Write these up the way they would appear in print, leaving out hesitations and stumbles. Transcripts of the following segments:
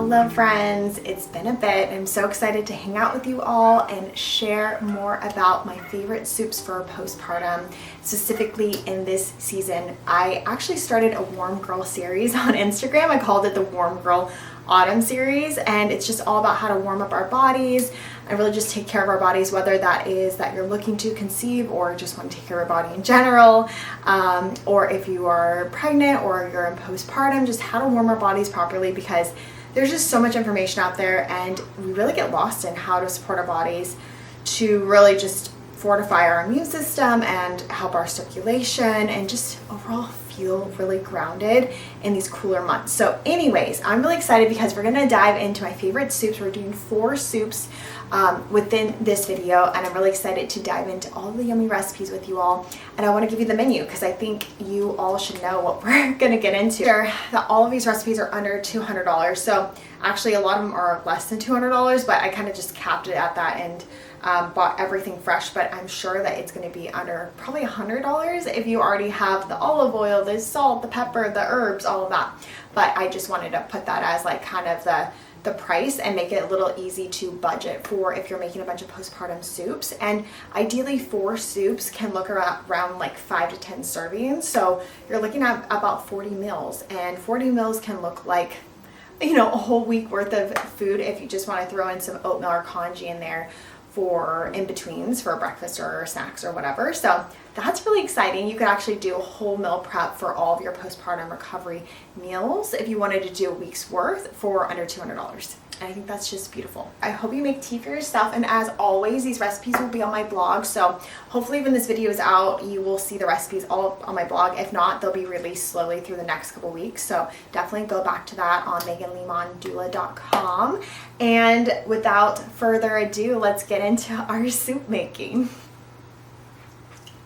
Hello friends, it's been a bit. I'm so excited to hang out with you all and share more about my favorite soups for postpartum. Specifically in this season, I actually started a warm girl series on Instagram. I called it the Warm Girl Autumn series, and it's just all about how to warm up our bodies and really just take care of our bodies, whether that is that you're looking to conceive or just want to take care of your body in general, or if you are pregnant or you're in postpartum, just how to warm our bodies properly, because there's just so much information out there and we really get lost in how to support our bodies to really just fortify our immune system and help our circulation and just overall feel really grounded in these cooler months. So anyways, I'm really excited because we're gonna dive into my favorite soups. We're doing 4 soups within this video, and I'm really excited to dive into all the yummy recipes with you all. And I want to give you the menu because I think you all should know what we're gonna get into. Sure, that all of these recipes are under $200. So actually a lot of them are less than $200, but I kind of just capped it at that and bought everything fresh. But I'm sure that it's going to be under probably $100 if you already have the olive oil, the salt, the pepper, the herbs, all of that. But I just wanted to put that as like kind of the price and make it a little easy to budget for if you're making a bunch of postpartum soups. And ideally 4 soups can look around like 5 to 10 servings. So you're looking at about 40 meals, and 40 meals can look like, you know, a whole week worth of food if you just want to throw in some oatmeal or congee in there for in-betweens for breakfast or snacks or whatever. So that's really exciting. You could actually do a whole meal prep for all of your postpartum recovery meals if you wanted to do a week's worth for under $200. And I think that's just beautiful. I hope you make tea for yourself, and as always, these recipes will be on my blog. So hopefully when this video is out, you will see the recipes all on my blog. If not, they'll be released slowly through the next couple weeks. So definitely go back to that on meganlemondoula.com. And without further ado, let's get into our soup making.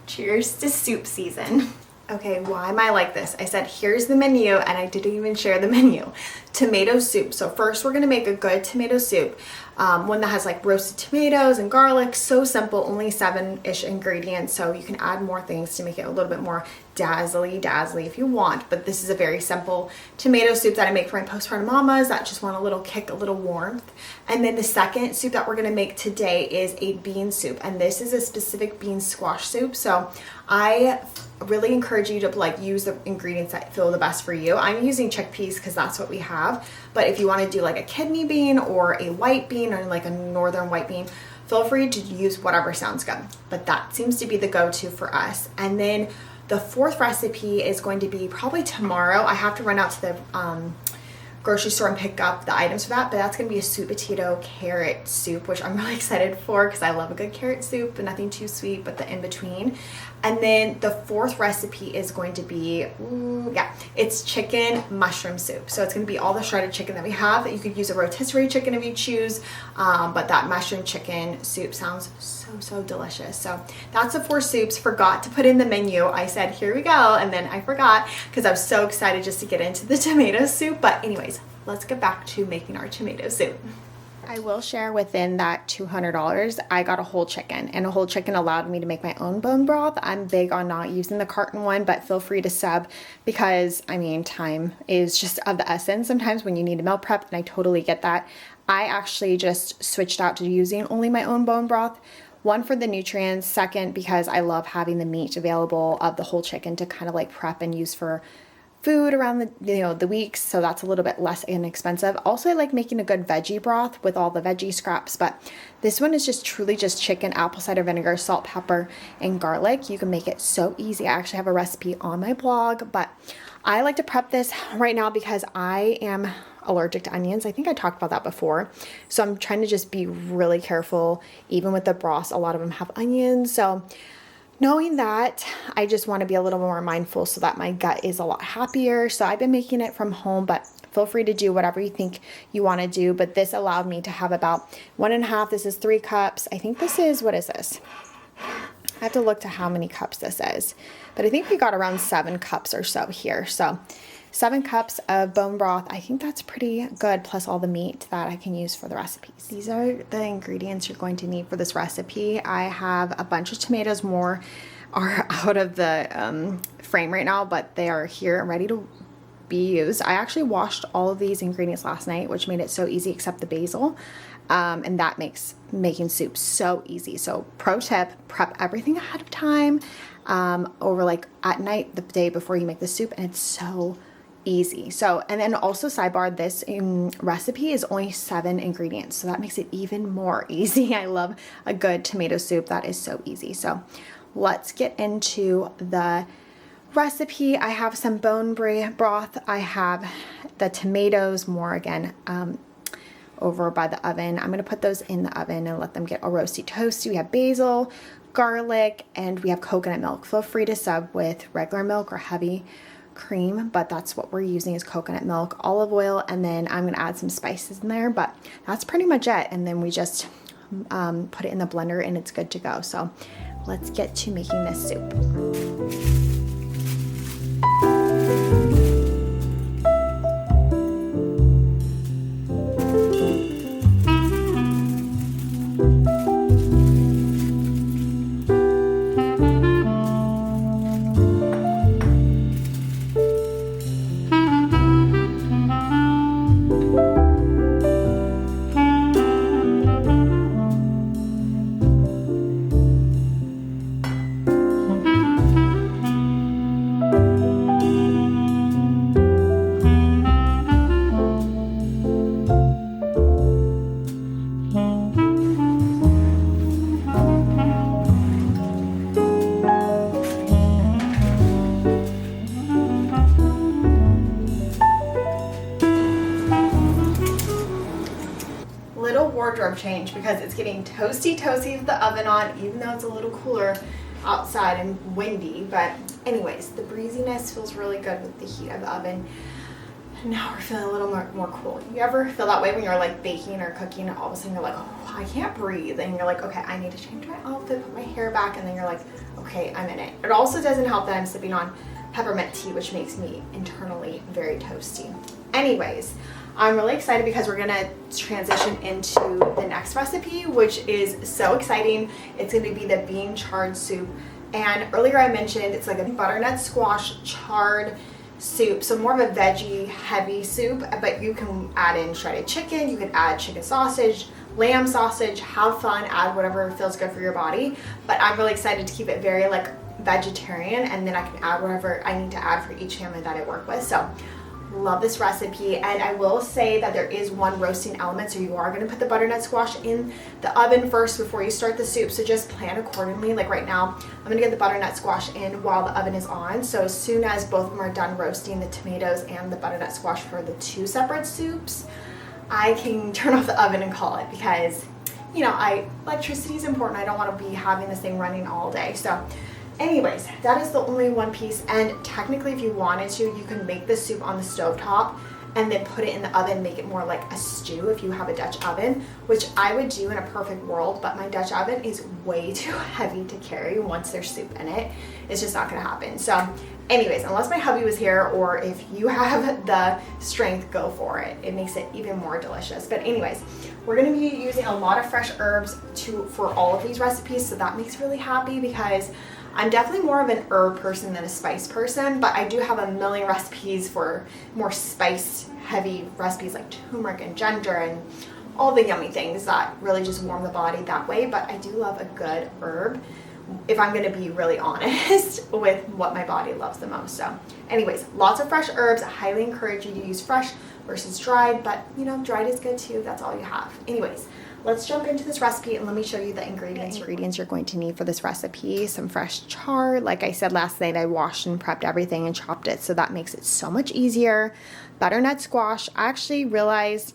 Cheers to soup season. Okay, why am I like this? I said, here's the menu, and I didn't even share the menu. Tomato soup. So first we're gonna make a good tomato soup. One that has like roasted tomatoes and garlic. So simple, only 7-ish ingredients. So you can add more things to make it a little bit more dazzly if you want. But this is a very simple tomato soup that I make for my postpartum mamas that just want a little kick, a little warmth. And then the second soup that we're gonna make today is a bean soup. And this is a specific bean squash soup. So I really encourage you to like use the ingredients that feel the best for you. I'm using chickpeas because that's what we have. But if you want to do like a kidney bean or a white bean or like a northern white bean, feel free to use whatever sounds good. But that seems to be the go-to for us. And then the 4th recipe is going to be probably tomorrow. I have to run out to the grocery store and pick up the items for that, but that's going to be a sweet potato carrot soup, which I'm really excited for because I love a good carrot soup, but nothing too sweet, but the in-between. And then the 4th recipe is going to be, it's chicken mushroom soup. So it's going to be all the shredded chicken that we have. You could use a rotisserie chicken if you choose, but that mushroom chicken soup sounds so delicious. So that's the 4 soups. Forgot to put in the menu. I said, here we go, and then I forgot because I was so excited just to get into the tomato soup. But anyways, let's get back to making our tomato soup. I will share within that $200, I got a whole chicken, and a whole chicken allowed me to make my own bone broth. I'm big on not using the carton one, but feel free to sub because, I mean, time is just of the essence sometimes when you need a meal prep, and I totally get that. I actually just switched out to using only my own bone broth. 1, for the nutrients, 2nd, because I love having the meat available of the whole chicken to kind of like prep and use for food around the weeks, so that's a little bit less inexpensive. Also, I like making a good veggie broth with all the veggie scraps, but this one is just truly just chicken, apple cider vinegar, salt, pepper, and garlic. You can make it so easy. I actually have a recipe on my blog, but I like to prep this right now because I am allergic to onions. I think I talked about that before. So I'm trying to just be really careful. Even with the broths, a lot of them have onions. So knowing that, I just want to be a little more mindful so that my gut is a lot happier. So I've been making it from home, but feel free to do whatever you think you want to do. But this allowed me to have about 1.5. This is 3 cups. I think this is, what is this? I have to look to how many cups this is. But I think we got around 7 cups or so here. So 7 cups of bone broth. I think that's pretty good, plus all the meat that I can use for the recipes. These are the ingredients you're going to need for this recipe. I have a bunch of tomatoes. More are out of the frame right now, but they are here and ready to be used. I actually washed all of these ingredients last night, which made it so easy except the basil. And that makes making soup so easy. So pro tip, prep everything ahead of time, over like at night, the day before you make the soup, and it's so easy. So, and then also sidebar, this recipe is only 7 ingredients. So that makes it even more easy. I love a good tomato soup that is so easy. So let's get into the recipe. I have some bone broth. I have the tomatoes, more again, over by the oven. I'm gonna put those in the oven and let them get all roasty toasty. We have basil, garlic, and we have coconut milk. Feel free to sub with regular milk or heavy cream, but that's what we're using is coconut milk, olive oil, and then I'm gonna add some spices in there, but that's pretty much it. And then we just put it in the blender and it's good to go. So let's get to making this soup. Wardrobe change because it's getting toasty with the oven on, even though it's a little cooler outside and windy. But anyways, the breeziness feels really good with the heat of the oven. And now we're feeling a little more cool. You ever feel that way when you're like baking or cooking and all of a sudden you're like, oh, I can't breathe, and you're like, okay, I need to change my outfit, put my hair back, and then you're like, okay, I'm in it. It also doesn't help that I'm sipping on peppermint tea, which makes me internally very toasty. Anyways, I'm really excited because we're gonna transition into the next recipe, which is so exciting. It's gonna be the bean chard soup. And earlier I mentioned it's like a butternut squash chard soup, so more of a veggie heavy soup, but you can add in shredded chicken, you can add chicken sausage, lamb sausage, have fun, add whatever feels good for your body. But I'm really excited to keep it very like vegetarian, and then I can add whatever I need to add for each family that I work with. So love this recipe. And I will say that there is one roasting element, so you are going to put the butternut squash in the oven first before you start the soup, so just plan accordingly. Like right now I'm going to get the butternut squash in while the oven is on, so as soon as both of them are done roasting, the tomatoes and the butternut squash for the 2 separate soups, I can turn off the oven and call it, because you know, electricity is important. I don't want to be having this thing running all day. So anyways, that is the only one piece, and technically if you wanted to, you can make the soup on the stovetop and then put it in the oven, make it more like a stew if you have a Dutch oven, which I would do in a perfect world, but my Dutch oven is way too heavy to carry once there's soup in it. It's just not gonna happen. So anyways, unless my hubby was here, or if you have the strength, go for it. It makes it even more delicious. But anyways, we're gonna be using a lot of fresh herbs for all of these recipes, so that makes me really happy, because I'm definitely more of an herb person than a spice person, but I do have a million recipes for more spice heavy recipes like turmeric and ginger and all the yummy things that really just warm the body that way. But I do love a good herb, if I'm gonna be really honest with what my body loves the most. So anyways, lots of fresh herbs. I highly encourage you to use fresh versus dried, but you know, dried is good too. That's all you have. Anyways, let's jump into this recipe and let me show you the ingredients. You're going to need for this recipe: some fresh chard. Like I said last night, I washed and prepped everything and chopped it, so that makes it so much easier. Butternut squash. I actually realized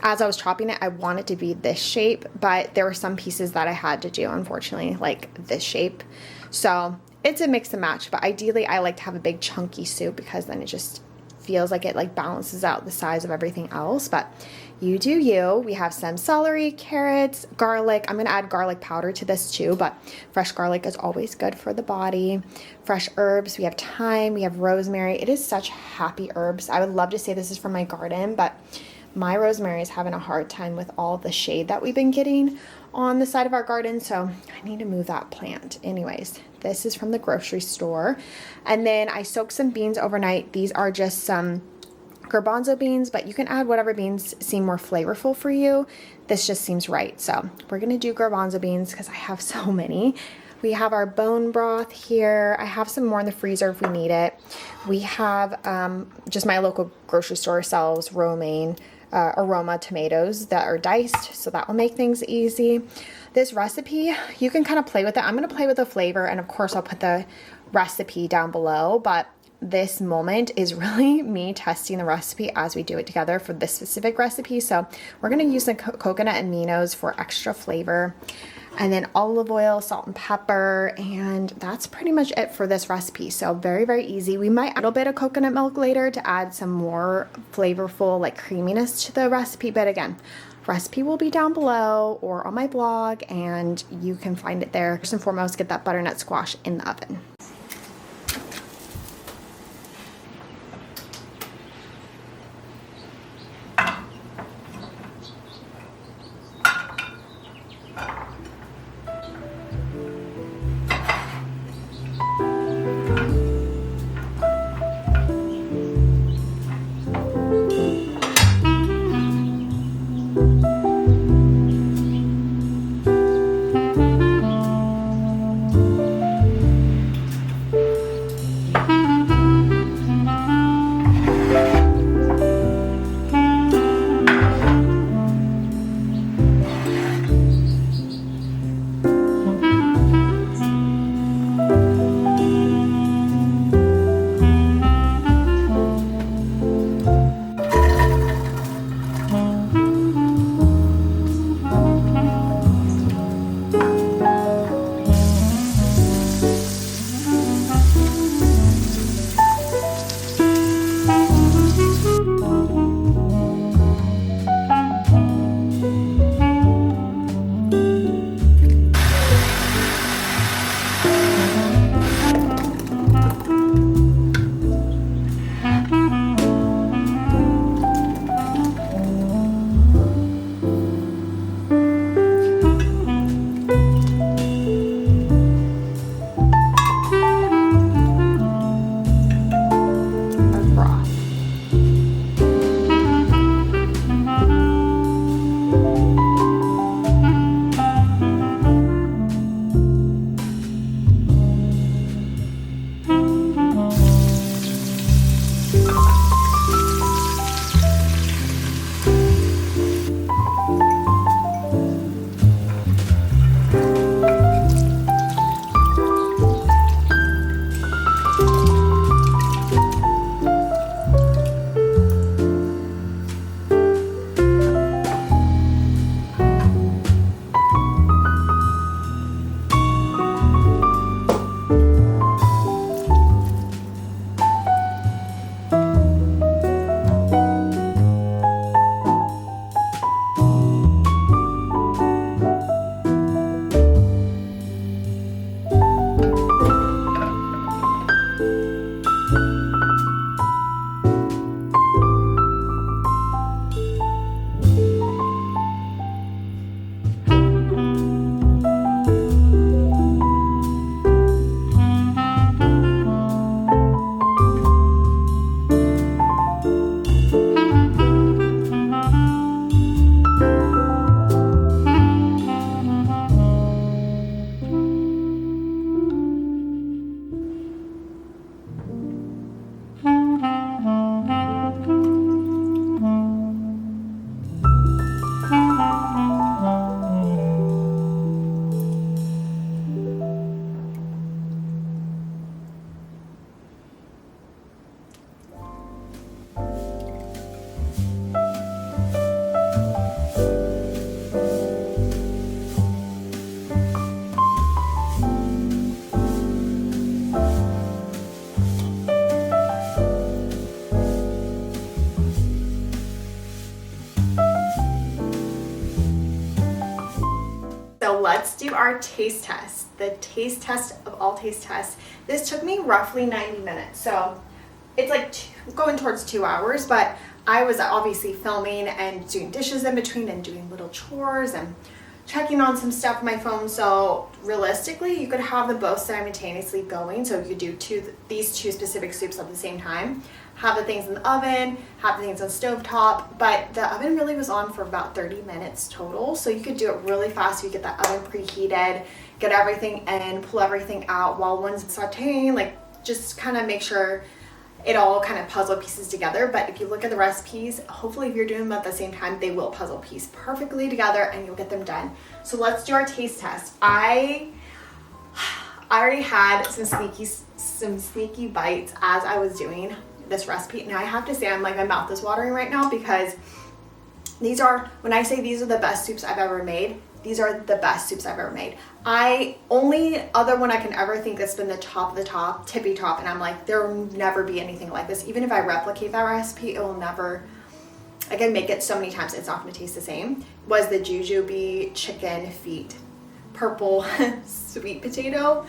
as I was chopping it, I wanted to be this shape, but there were some pieces that I had to do, unfortunately, like this shape. So it's a mix and match, but ideally I like to have a big chunky soup, because then it just feels like it like balances out the size of everything else. But you do you. We have some celery, carrots, garlic. I'm gonna add garlic powder to this too, but fresh garlic is always good for the body. Fresh herbs, we have thyme, we have rosemary. It is such happy herbs. I would love to say this is from my garden, but my rosemary is having a hard time with all the shade that we've been getting on the side of our garden, so I need to move that plant. Anyways, this is from the grocery store. And then I soaked some beans overnight. These are just some garbanzo beans, but you can add whatever beans seem more flavorful for you. This just seems right. So we're gonna do garbanzo beans because I have so many. We have our bone broth here. I have some more in the freezer if we need it. We have just my local grocery store sells romaine, aroma tomatoes that are diced, so that will make things easy. This recipe, you can kind of play with it. I'm gonna play with the flavor, and of course I'll put the recipe down below, but this moment is really me testing the recipe as we do it together for this specific recipe. So we're gonna use the coconut aminos for extra flavor, and then olive oil, salt and pepper, and that's pretty much it for this recipe. So very, very easy. We might add a little bit of coconut milk later to add some more flavorful like creaminess to the recipe, but again, recipe will be down below or on my blog, and you can find it there. First and foremost, get that butternut squash in the oven. So let's do our taste test, the taste test of all taste tests. This took me roughly 90 minutes, so it's like going towards 2 hours, but I was obviously filming and doing dishes in between and doing little chores and checking on some stuff on my phone. So realistically, you could have them both simultaneously going. So you could do these two specific soups at the same time. Have the things in the oven, have the things on stovetop, but the oven really was on for about 30 minutes total. So you could do it really fast. You get that oven preheated, get everything in, pull everything out while one's sauteing, like just kind of make sure it all kind of puzzle pieces together. But if you look at the recipes, hopefully if you're doing them at the same time, they will puzzle piece perfectly together and you'll get them done. So let's do our taste test. I already had some sneaky bites as I was doing this recipe, and I have to say my mouth is watering right now because these are, when I say these are the best soups I've ever made, these are the best soups I've ever made. Only other one I can ever think that's been the top of the top, tippy top, and I'm like, there will never be anything like this. Even if I replicate that recipe, it will never, I can make it so many times, it's not going to taste the same, was the jujube chicken feet purple sweet potato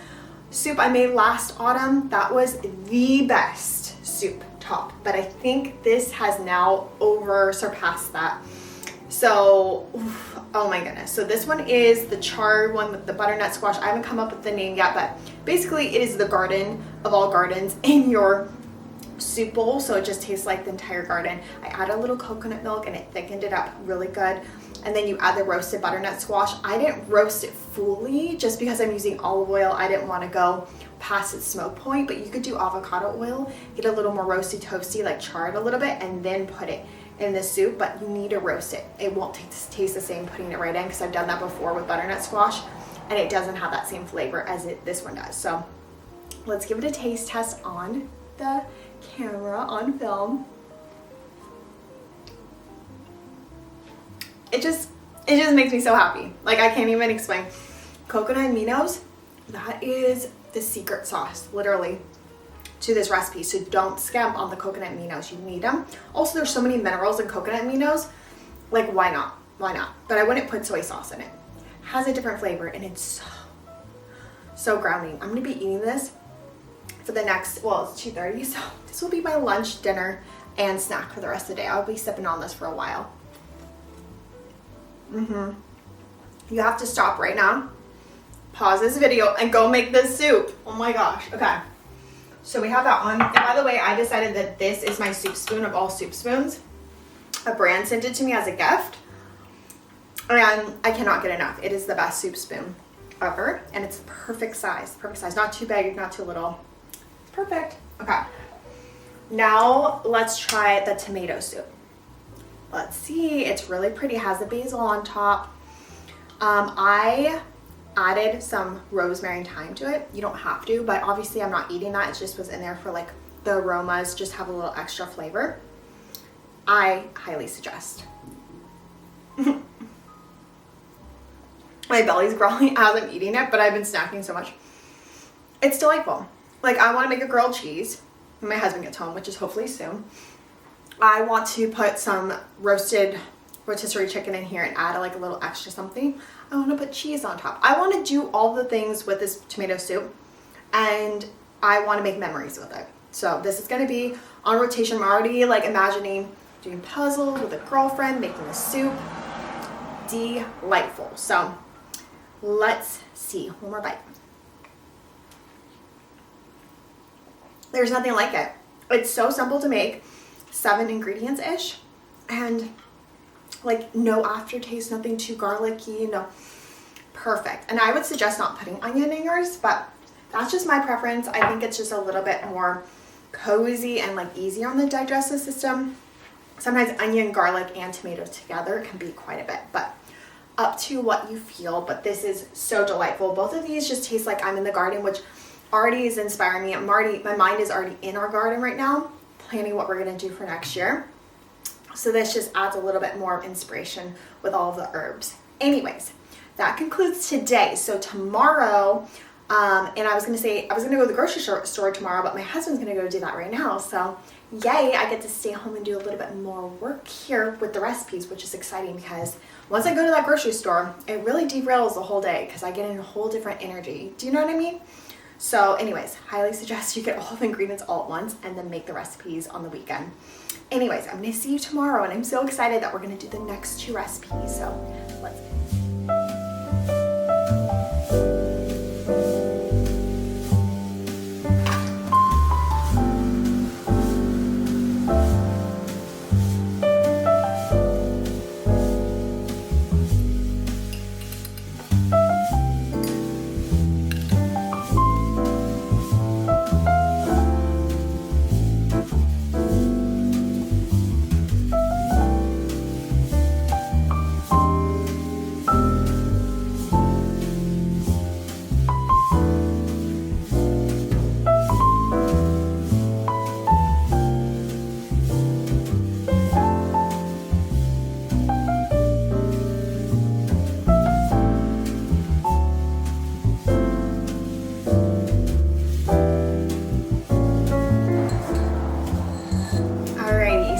soup I made last autumn. That was the best soup top, but I think this has now surpassed that. So, oh my goodness. So this one is the chard one with the butternut squash. I haven't come up with the name yet, but basically it is the garden of all gardens in your soup bowl. So it just tastes like the entire garden. I add a little coconut milk and it thickened it up really good. And then you add the roasted butternut squash. I didn't roast it fully just because I'm using olive oil. I didn't want to go past its smoke point, but you could do avocado oil, get a little more roasty toasty, like chard a little bit, and then put it in the soup, but you need to roast it. It won't taste the same putting it right in, because I've done that before with butternut squash and it doesn't have that same flavor as this one does. So let's give it a taste test on the camera, on film. It just makes me so happy. Like, I can't even explain. Coconut aminos, that is the secret sauce, literally, to this recipe. So don't skimp on the coconut aminos. You need them. Also, there's so many minerals in coconut aminos. Like, why not? Why not? But I wouldn't put soy sauce in it. Has a different flavor and it's so grounding. I'm gonna be eating this for the next, well, it's 2:30, so this will be my lunch, dinner, and snack for the rest of the day. I'll be sipping on this for a while. You have to stop right now, pause this video, and go make this soup. Oh my gosh. Okay. So we have that one. And by the way, I decided that this is my soup spoon of all soup spoons. A brand sent it to me as a gift, and I cannot get enough. It is the best soup spoon ever, and it's perfect size. Perfect size. Not too big, not too little. It's perfect. Okay. Now let's try the tomato soup. Let's see. It's really pretty. It has the basil on top. I added some rosemary and thyme to it. You don't have to, but obviously I'm not eating that. It just was in there for like the aromas, just have a little extra flavor. I highly suggest. My belly's growling as I'm eating it, but I've been snacking so much. It's delightful. Like, I want to make a grilled cheese when my husband gets home, which is hopefully soon. I want to put some roasted rotisserie chicken in here and add like a little extra something. I want to put cheese on top. I want to do all the things with this tomato soup, and I want to make memories with it. So this is going to be on rotation. I'm already like imagining doing puzzles with a girlfriend, making a soup. Delightful. So let's see. One more bite. There's nothing like it. It's so simple to make. 7 ingredients ish, and like no aftertaste, nothing too garlicky, no, perfect. And I would suggest not putting onion in yours, but that's just my preference. I think it's just a little bit more cozy and like easier on the digestive system. Sometimes onion, garlic, and tomato together can be quite a bit, but up to what you feel. But this is so delightful. Both of these just taste like I'm in the garden, which already is inspiring me. My mind is already in our garden right now, planning what we're going to do for next year. So this just adds a little bit more inspiration with all of the herbs. Anyways, that concludes today. So tomorrow, and I was going to go to the grocery store tomorrow, but my husband's going to go do that right now. So yay, I get to stay home and do a little bit more work here with the recipes, which is exciting because once I go to that grocery store, it really derails the whole day because I get in a whole different energy. Do you know what I mean? So anyways, highly suggest you get all the ingredients all at once and then make the recipes on the weekend. Anyways, I'm going to see you tomorrow, and I'm so excited that we're going to do the next 2 recipes. So let's go.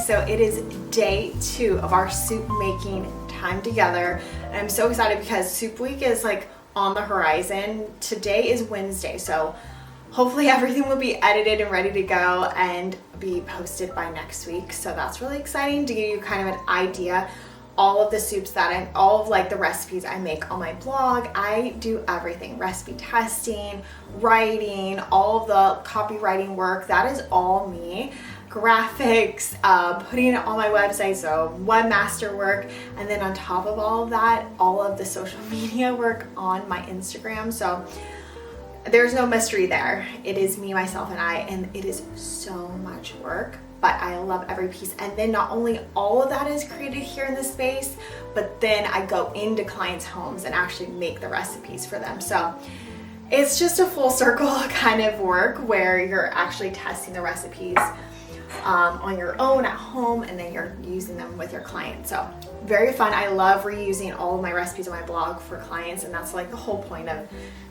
so it is day 2 of our soup making time together. And I'm so excited because soup week is like on the horizon. Today is Wednesday, so hopefully everything will be edited and ready to go and be posted by next week. So that's really exciting to give you kind of an idea. All of the soups that all of like the recipes I make on my blog, I do everything, recipe testing, writing, all of the copywriting work, that is all me. Graphics, putting it on my website, so webmaster work, and then on top of all of that, all of the social media work on my Instagram. So there's no mystery there. It is me, myself, and I, and it is so much work, but I love every piece. And then not only all of that is created here in this space, but then I go into clients' homes and actually make the recipes for them. So it's just a full circle kind of work where you're actually testing the recipes on your own at home, and then you're using them with your clients. So very fun. I love reusing all of my recipes on my blog for clients, and that's like the whole point of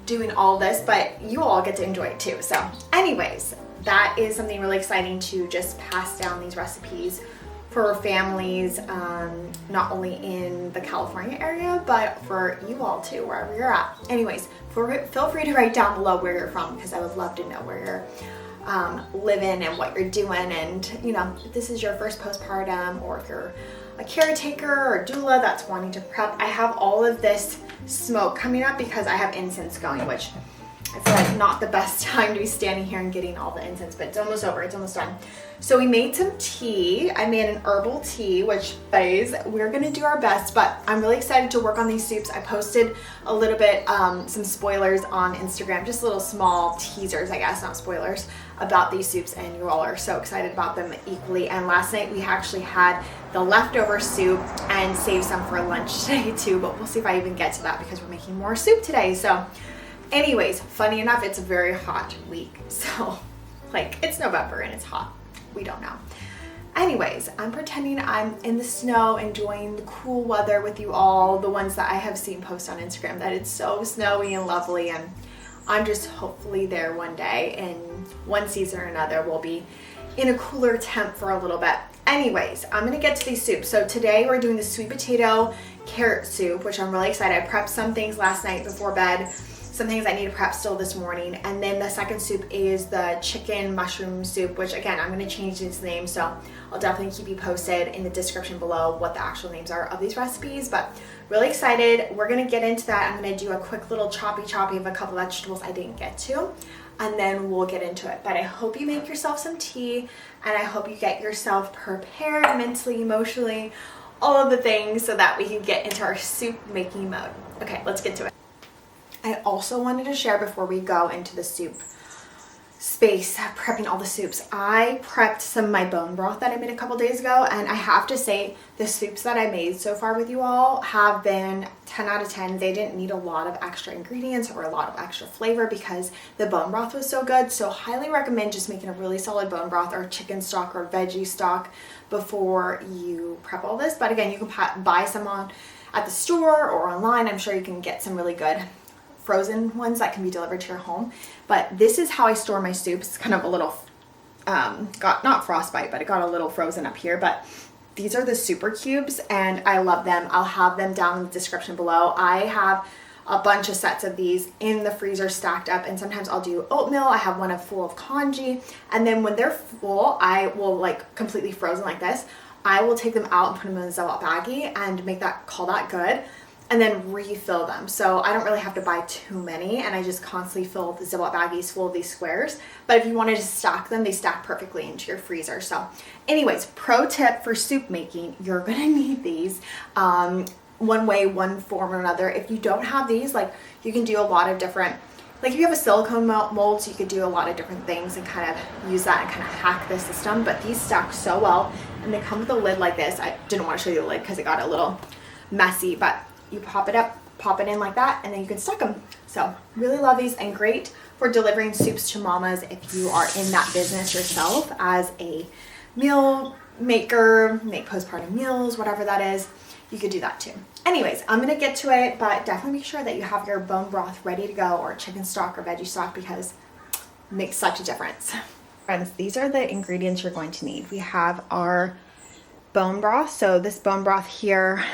doing all this, but you all get to enjoy it too. So anyways, that is something really exciting to just pass down these recipes for families, not only in the California area, but for you all too, wherever you're at. Anyways, feel free to write down below where you're from, because I would love to know where you're living and what you're doing. And you know, if this is your first postpartum, or if you're a caretaker or doula that's wanting to prep, I have all of this smoke coming up because I have incense going, which I feel like not the best time to be standing here and getting all the incense, but it's almost over, it's almost done. So we made some tea. I made an herbal tea, which guys, we're gonna do our best, but I'm really excited to work on these soups. I posted a little bit, some spoilers on Instagram, just little small teasers, I guess, not spoilers, about these soups, and you all are so excited about them equally. And last night we actually had the leftover soup and saved some for lunch today too, but we'll see if I even get to that because we're making more soup today. So anyways, funny enough, it's a very hot week. So like, it's November and it's hot. We don't know. Anyways, I'm pretending I'm in the snow, enjoying the cool weather with you all, the ones that I have seen post on Instagram, that it's so snowy and lovely, and I'm just hopefully there one day, in one season or another, we'll be in a cooler temp for a little bit. Anyways, I'm gonna get to these soups. So today we're doing the sweet potato carrot soup, which I'm really excited. I prepped some things last night before bed, some things I need to prep still this morning. And then the second soup is the chicken mushroom soup, which again, I'm gonna change its name. So I'll definitely keep you posted in the description below what the actual names are of these recipes, but really excited. We're gonna get into that. I'm gonna do a quick little choppy of a couple vegetables I didn't get to, and then we'll get into it. But I hope you make yourself some tea, and I hope you get yourself prepared mentally, emotionally, all of the things, so that we can get into our soup making mode. Okay, let's get to it. I also wanted to share before we go into the soup space, prepping all the soups, I prepped some of my bone broth that I made a couple days ago, and I have to say the soups that I made so far with you all have been 10 out of 10. They didn't need a lot of extra ingredients or a lot of extra flavor because the bone broth was so good. So highly recommend just making a really solid bone broth or chicken stock or veggie stock before you prep all this. But again, you can buy some at the store or online. I'm sure you can get some really good frozen ones that can be delivered to your home. But this is how I store my soups. It's kind of a little got not frostbite, but it got a little frozen up here. But these are the super cubes, and I love them. I'll have them down in the description below. I have a bunch of sets of these in the freezer stacked up, and sometimes I'll do oatmeal. I have one full of congee, and then when they're full, I will, like completely frozen like this, I will take them out and put them in a Ziploc baggie and call that good, and then refill them. So I don't really have to buy too many, and I just constantly fill the Ziploc baggies full of these squares. But if you wanted to stack them, they stack perfectly into your freezer. So anyways, pro tip for soup making, you're gonna need these one way, one form or another. If you don't have these, like, you can do a lot of different, like if you have a silicone mold, so you could do a lot of different things and kind of use that and kind of hack the system. But these stack so well, and they come with a lid like this. I didn't want to show you the lid because it got a little messy, but you pop it up, pop it in like that, and then you can stack them. So really love these, and great for delivering soups to mamas if you are in that business yourself as a meal maker, make postpartum meals, whatever that is. You could do that too. Anyways, I'm gonna get to it, but definitely make sure that you have your bone broth ready to go, or chicken stock or veggie stock, because it makes such a difference. Friends, these are the ingredients you're going to need. We have our bone broth. So this bone broth here,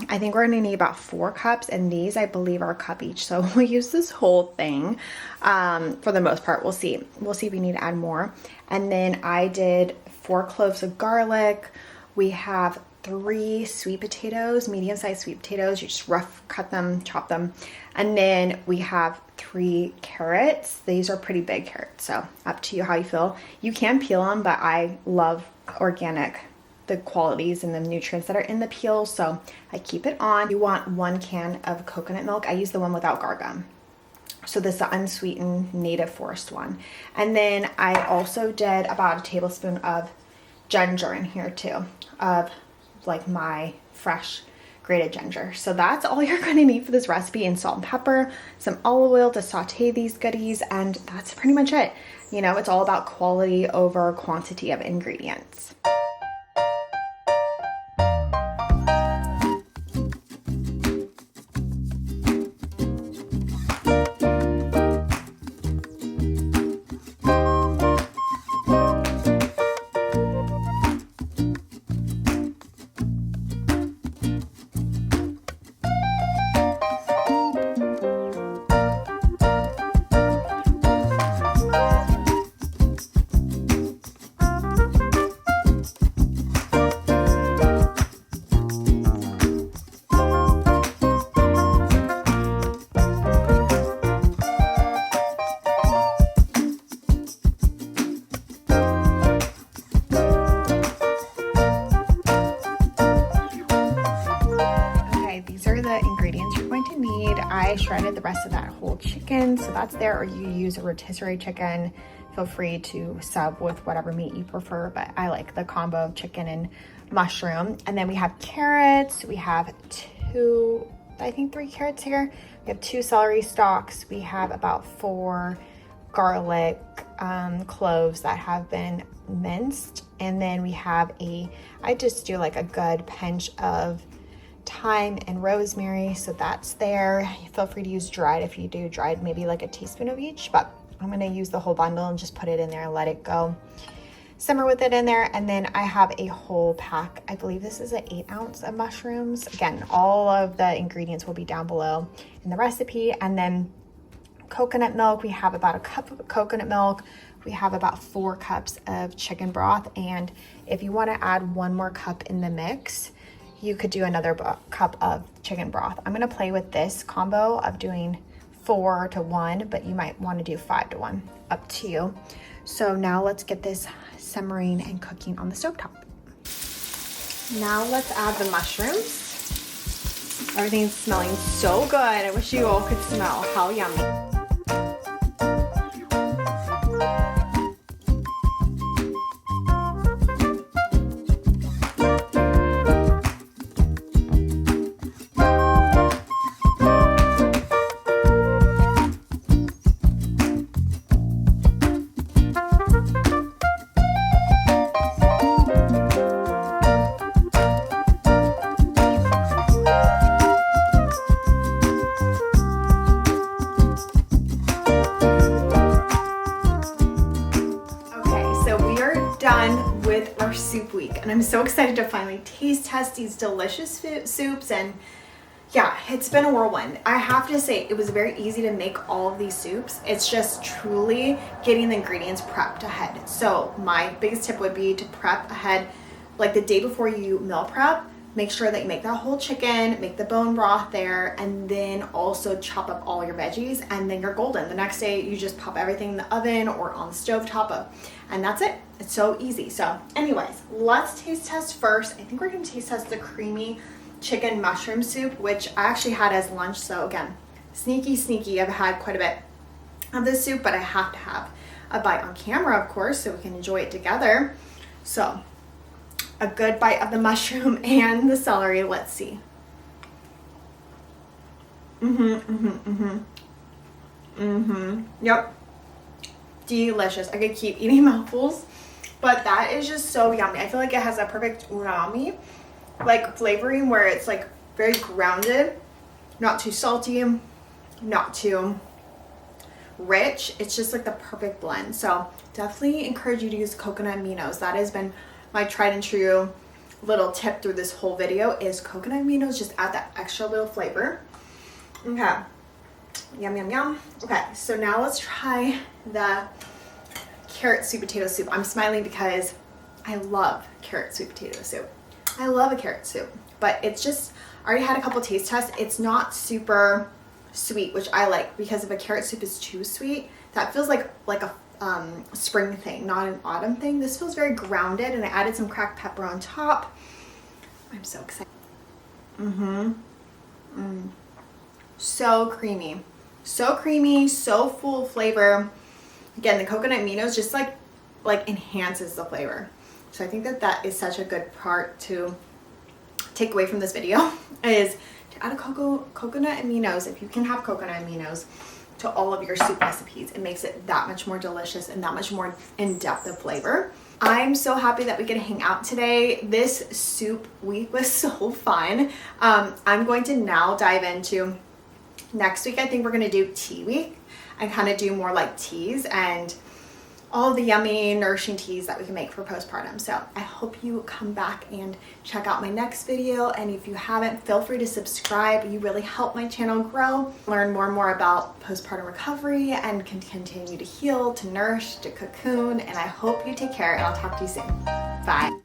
I think we're gonna need about 4 cups, and these I believe are a cup each. So we'll use this whole thing for the most part. We'll see. We'll see if we need to add more. And then I did 4 cloves of garlic. We have 3 sweet potatoes, medium-sized sweet potatoes. You just rough cut them, chop them. And then we have 3 carrots. These are pretty big carrots, so up to you how you feel. You can peel them, but I love organic, the qualities and the nutrients that are in the peel, so I keep it on. You want 1 can of coconut milk. I use the one without gargum. So this is the unsweetened native forest one. And then I also did about a tablespoon of ginger in here too, of like my fresh grated ginger. So that's all you're going to need for this recipe, and salt and pepper, some olive oil to saute these goodies, and that's pretty much it. You know, it's all about quality over quantity of ingredients. I shredded the rest of that whole chicken, so that's there, or you use a rotisserie chicken. Feel free to sub with whatever meat you prefer, but I like the combo of chicken and mushroom. And then we have carrots. We have 3 carrots here. We have 2 celery stalks. We have about 4 garlic cloves that have been minced. And then we have I just do like a good pinch of thyme and rosemary, so that's there. Feel free to use dried if you do dried, maybe like a teaspoon of each, but I'm going to use the whole bundle and just put it in there and let it go simmer with it in there. And then I have a whole pack, I believe this is an 8 ounce of mushrooms. Again, all of the ingredients will be down below in the recipe. And then coconut milk, we have about a cup of coconut milk. We have about 4 cups of chicken broth, and if you want to add 1 more cup in the mix, you could do another cup of chicken broth. I'm gonna play with this combo of doing 4 to 1, but you might wanna do 5 to 1, up to you. So now let's get this simmering and cooking on the stovetop. Now let's add the mushrooms. Everything's smelling so good. I wish you all could smell how yummy. Soup week, and I'm so excited to finally taste test these delicious soups. And yeah, it's been a whirlwind. I have to say, it was very easy to make all of these soups. It's just truly getting the ingredients prepped ahead. So my biggest tip would be to prep ahead, like the day before you meal prep. Make sure that you make that whole chicken, make the bone broth there, and then also chop up all your veggies, and then you're golden. The next day, you just pop everything in the oven or on the stove top, and that's it. It's so easy. So anyways, let's taste test first. I think we're gonna taste test the creamy chicken mushroom soup, which I actually had as lunch. So again, sneaky. I've had quite a bit of this soup, but I have to have a bite on camera, of course, so we can enjoy it together. So a good bite of the mushroom and the celery. Let's see. Yep. Delicious. I could keep eating mouthfuls, but that is just so yummy. I feel like it has a perfect umami, like flavoring, where it's like very grounded, not too salty, not too rich. It's just like the perfect blend. So definitely encourage you to use coconut aminos. That has been my tried and true little tip through this whole video is coconut aminos just add that extra little flavor. Okay. Yum, yum, yum. Okay, so now let's try the carrot sweet potato soup. I'm smiling because I love carrot sweet potato soup. I love a carrot soup, but it's just, I already had a couple taste tests. It's not super sweet, which I like, because if a carrot soup is too sweet, that feels like a spring thing, not an autumn thing. This feels very grounded, and I added some cracked pepper on top. I'm so excited. So creamy, so full of flavor. Again, the coconut aminos just like enhances the flavor. So I think that is such a good part to take away from this video is to add a coconut aminos, if you can have coconut aminos, to all of your soup recipes. It makes it that much more delicious and that much more in-depth of flavor. I'm so happy that we could hang out today. This soup week was so fun. I'm going to now dive into next week. I think we're going to do tea week and kind of do more like teas and all the yummy, nourishing teas that we can make for postpartum. So I hope you come back and check out my next video. And if you haven't, feel free to subscribe. You really help my channel grow. Learn more and more about postpartum recovery and can continue to heal, to nourish, to cocoon. And I hope you take care, and I'll talk to you soon. Bye.